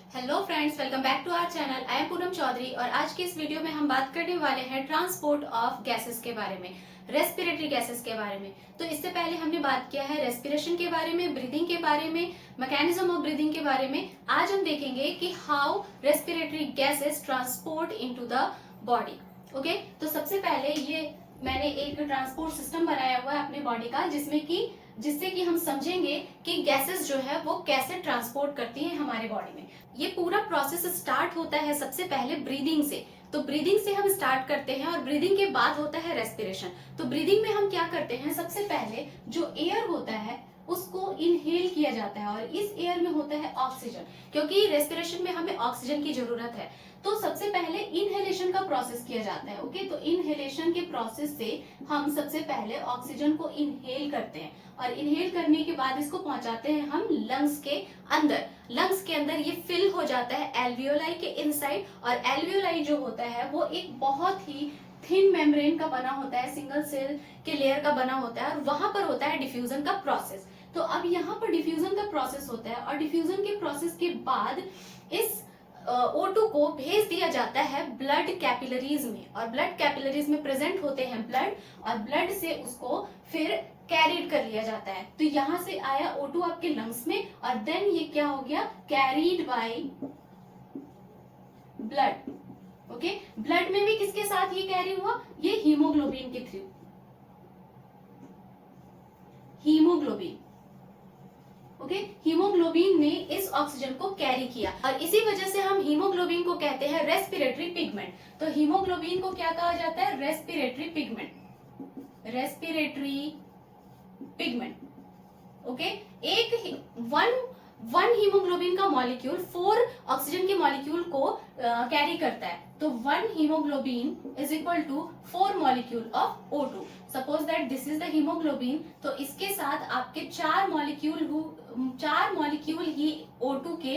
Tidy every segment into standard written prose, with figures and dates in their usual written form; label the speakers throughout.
Speaker 1: Hello friends, welcome back to our channel. I am Poonam Chaudhary और आज के इस वीडियो में हम बात करने वाले हैं ट्रांसपोर्ट ऑफ गैसेस के बारे में, रेस्पिरेटरी गैसेस के बारे में। तो इससे पहले हमने बात किया है रेस्पिरेशन के बारे में, ब्रीदिंग के बारे में, मैकेनिज्म ऑफ ब्रीदिंग के बारे में। आज हम देखेंगे कि how respiratory gases transport into the body. Okay, तो सबसे पहले ये मैंने एक ट्रांसपोर्ट सिस्टम बनाया हुआ है अपने बॉडी का, जिससे कि हम समझेंगे कि गैसेस जो है वो कैसे ट्रांसपोर्ट करती हैं हमारे बॉडी में। ये पूरा प्रोसेस स्टार्ट होता है सबसे पहले ब्रीदिंग से। तो ब्रीदिंग से हम स्टार्ट करते हैं और ब्रीदिंग के बाद होता है रेस्पिरेशन। तो ब्रीदिंग में हम क्या करते हैं, सबसे पहले जो एयर होता है उसको इनहेल किया जाता है और इस एयर में होता है ऑक्सीजन, क्योंकि रेस्पिरेशन में हमें ऑक्सीजन की जरूरत है। तो सबसे पहले इनहेलेशन का प्रोसेस किया जाता है। ओके, तो इनहेलेशन के प्रोसेस से हम सबसे पहले ऑक्सीजन को इनहेल करते हैं और इनहेल करने के बाद इसको पहुंचाते हैं हम लंग्स के अंदर। लंग्स के अंदर ये फिल हो जाता है एल्वियोलाई के इनसाइड, और एल्वियोलाई जो होता है वो एक बहुत ही थिन मेम्ब्रेन का बना होता है, सिंगल सेल के लेयर का बना होता है, और वहां पर होता है डिफ्यूजन का प्रोसेस। तो अब यहाँ पर डिफ्यूजन का प्रोसेस होता है और डिफ्यूजन के प्रोसेस के बाद इस O2 को भेज दिया जाता है ब्लड कैपिलरीज में, और ब्लड कैपिलरीज में प्रेजेंट होते हैं ब्लड, और ब्लड से उसको फिर कैरीड कर लिया जाता है। तो यहाँ से आया O2 आपके लंग्स में, और देन ये क्या हो गया, carried by blood. Okay, blood में भी किसके साथ ये कैरी हुआ, ये हीमोग्लोबिन के थ्रू, हीमोग्लोबिन। ओके, हीमोग्लोबिन ने इस ऑक्सीजन को कैरी किया, और इसी वजह से हम हीमोग्लोबिन को कहते हैं रेस्पिरेटरी पिगमेंट। तो हीमोग्लोबिन को क्या कहा जाता है, respiratory pigment, respiratory pigment. Okay, one haemoglobin का मॉलिक्यूल 4 ऑक्सीजन के मॉलिक्यूल को कैरी करता है। तो 1 haemoglobin is equal to 4 molecule of O2। Suppose that this is the haemoglobin, तो इसके साथ आपके 4 मॉलिक्यूल ही O2 के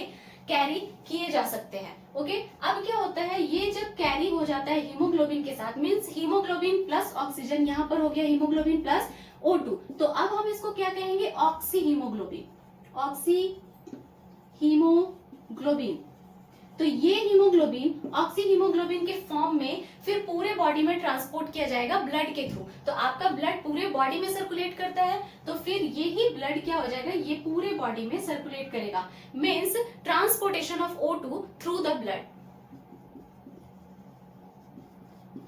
Speaker 1: कैरी किए जा सकते हैं। ओके, अब क्या होता है, ये जब कैरी हो जाता है हीमोग्लोबिन के साथ, मींस हीमोग्लोबिन प्लस ऑक्सीजन, यहाँ पर हो गया हीमोग्लोबिन प्लस O2। तो अब हम इसको क्या कहेंगे, ऑक्सी हीमोग्लोबिन, ऑक्सी हीमोग्लोबिन। तो ये हीमोग्लोबिन ऑक्सी हीमोग्लोबिन के फॉर्म में फिर पूरे बॉडी में ट्रांसपोर्ट किया जाएगा ब्लड के थ्रू। तो आपका ब्लड पूरे बॉडी में सर्कुलेट करता है, तो फिर यही ब्लड क्या हो जाएगा, ये पूरे बॉडी में सर्कुलेट करेगा। Means transportation of O2 through the blood,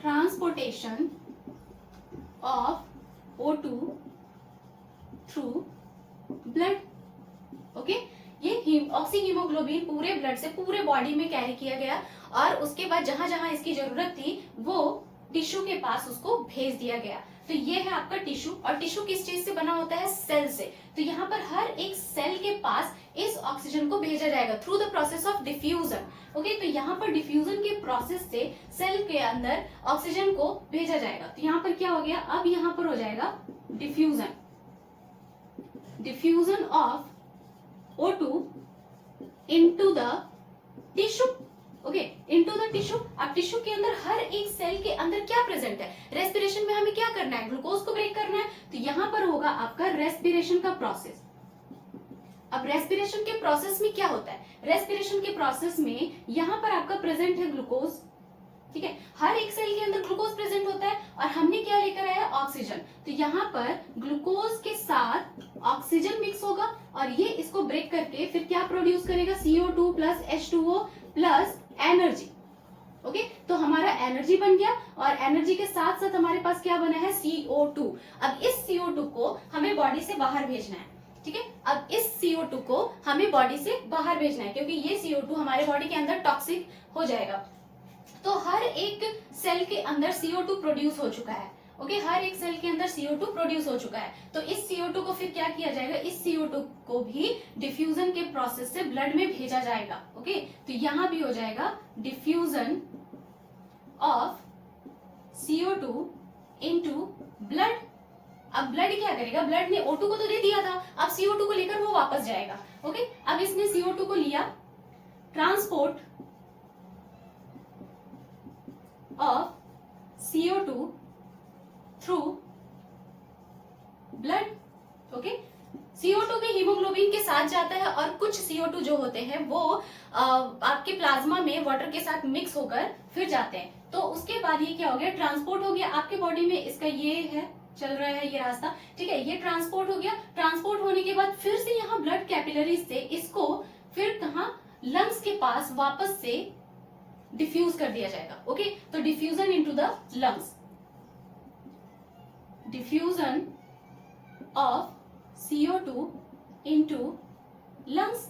Speaker 1: transportation of O2 through blood. Okay, ये ऑक्सी हीमोग्लोबिन पूरे ब्लड से पूरे बॉडी में कैरी किया गया, और उसके बाद जहां जहां इसकी जरूरत थी वो टिश्यू के पास उसको भेज दिया गया। तो ये है आपका टिश्यू, और टिश्यू किस चीज से बना होता है, सेल से। तो यहाँ पर हर एक सेल के पास इस ऑक्सीजन को भेजा जाएगा through the process of diffusion. Okay, तो यहाँ पर डिफ्यूजन के प्रोसेस से सेल के अंदर ऑक्सीजन को भेजा जाएगा। तो यहाँ पर क्या हो गया, अब यहाँ पर हो जाएगा diffusion, diffusion of O2 into the tissue। Okay, into the tissue। अब टिश्यू के अंदर हर एक सेल के अंदर क्या प्रेजेंट है, रेस्पिरेशन में हमें क्या करना है, ग्लूकोज को ब्रेक करना है। तो यहाँ पर होगा आपका रेस्पिरेशन का प्रोसेस। अब रेस्पिरेशन के प्रोसेस में क्या होता है, रेस्पिरेशन के प्रोसेस में यहाँ पर आपका प्रेजेंट है ग्लूकोज। ठीक है, हर एक सेल के अंदर ग्लूकोज प्रेजेंट होता है, और हमने क्या लेकर आया, ऑक्सीजन। तो यहाँ पर ग्लूकोज के साथ ऑक्सीजन मिक्स होगा, और ये इसको ब्रेक करके फिर क्या प्रोड्यूस करेगा, CO2 plus H2O plus energy. Okay, तो हमारा एनर्जी बन गया, और एनर्जी के साथ साथ हमारे पास क्या बना है, CO2। अब इस CO2 को हमें बॉडी से बाहर भेजना है। ठीक है, अब इस CO2 को हमें बॉडी से बाहर भेजना है, क्योंकि ये CO2 हमारे बॉडी के अंदर टॉक्सिक हो जाएगा। तो हर एक सेल के अंदर CO2 प्रोड्यूस हो चुका है। ओके, हर एक सेल के अंदर CO2 प्रोड्यूस हो चुका है। तो इस CO2 को फिर क्या किया जाएगा, इस CO2 को भी डिफ्यूजन के प्रोसेस से ब्लड में भेजा जाएगा। ओके, तो यहां भी हो जाएगा diffusion of CO2 into blood. अब ब्लड क्या करेगा, ब्लड ने O2 को तो दे दिया था, अब CO2 को लेकर वो वापस जाएगा। ओके, अब इसने CO2 को लिया, transport of CO2 through blood। Okay, CO2 भी हीमोग्लोबिन के साथ जाता है और कुछ CO2 जो होते हैं वो आपके प्लाज्मा में वाटर के साथ मिक्स होकर फिर जाते हैं। तो उसके बाद ये क्या हो गया, ट्रांसपोर्ट हो गया आपके बॉडी में, इसका ये है चल रहा है ये रास्ता, ठीक है, ये ट्रांसपोर्ट हो गया। ट्रांसपोर्ट होने के बाद फिर से यहाँ ब्लड कैपिलरीज से इसको फिर कहाँ, लंग्स के पास वापस से डिफ्यूज कर दिया जाएगा। ओके, तो diffusion into the lungs, diffusion of CO2 into lungs.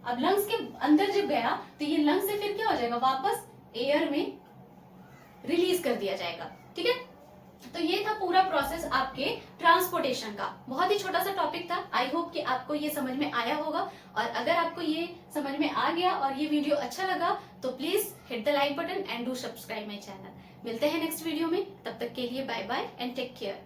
Speaker 1: अब लंग्स के अंदर जब गया तो ये लंग्स से फिर क्या हो जाएगा, वापस एयर में रिलीज कर दिया जाएगा। ठीक है, तो ये था पूरा प्रोसेस आपके ट्रांसपोर्टेशन का। बहुत ही छोटा सा टॉपिक था। आई होप कि आपको ये समझ में आया होगा, और अगर आपको ये समझ में आ गया और ये वीडियो अच्छा लगा तो please hit the like button and do subscribe my channel. मिलते हैं नेक्स्ट वीडियो में, तब तक के लिए bye bye and take care.